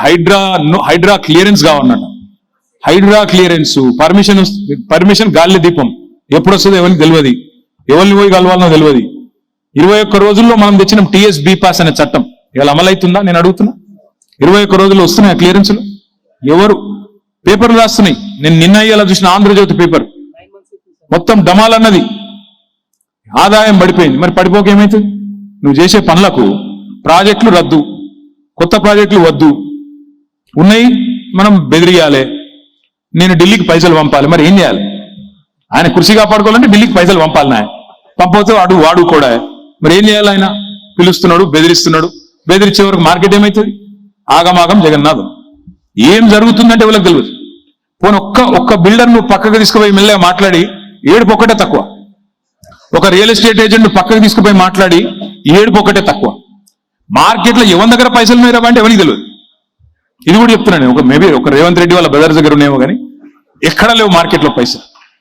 Hydraa clearance కావన్నట. Hydraa clearance permission గాలి దీపం ఎప్పుడు వస్తుందో ఎవరికి తెలియదు, ఎవరిని పోయి కలవాలనో తెలియదు. 21 రోజుల్లో మనం తెచ్చిన టీఎస్ బి పాస్ అనే చట్టం ఇవాళ అమలవుతుందా నేను అడుగుతున్నా? 21 రోజుల్లో వస్తున్నాయి క్లియరెన్స్లు? ఎవరు పేపర్లు రాస్తున్నాయి? నేను నిన్న ఇవాళ చూసిన ఆంధ్రజ్యోతి పేపర్ మొత్తం డమాల్ అన్నది, ఆదాయం పడిపోయింది. మరి పడిపోక ఏమవుతుంది? నువ్వు చేసే పనులకు ప్రాజెక్టులు రద్దు, కొత్త ప్రాజెక్టులు వద్దు, ఉన్నాయి మనం బెదిరియాలి, నేను ఢిల్లీకి పైసలు పంపాలి. మరి ఏం చేయాలి? ఆయన కృషి కాపాడుకోవాలంటే ఢిల్లీకి పైసలు పంపాలి. నా పంపవచ్చు వాడు కూడా. మరి ఏం చేయాలి? ఆయన పిలుస్తున్నాడు, బెదిరిస్తున్నాడు. బెదిరించే వరకు మార్కెట్ ఏమవుతుంది? ఆగమాగం జగన్నాథం. ఏం జరుగుతుందంటే ఎవరికి తెలియదు. పోనీ ఒక్క బిల్డర్ నువ్వు పక్కకు తీసుకుపోయి మెల్లగా మాట్లాడి ఏడుపు ఒక్కటే తక్కువ. ఒక రియల్ ఎస్టేట్ ఏజెంట్ పక్కకు తీసుకుపోయి మాట్లాడి ఏడుపు ఒక్కటే తక్కువ. మార్కెట్లో ఎవరి దగ్గర పైసలు ఉన్నాయో అంటే ఎవరికి తెలియదు. ఇది కూడా చెప్తున్నాను. మేబీ ఒక రేవంత్ రెడ్డి వాళ్ళ బ్రదర్స్ దగ్గర ఉన్నాయేమో కానీ ఎక్కడా లేవు మార్కెట్లో పైసలు.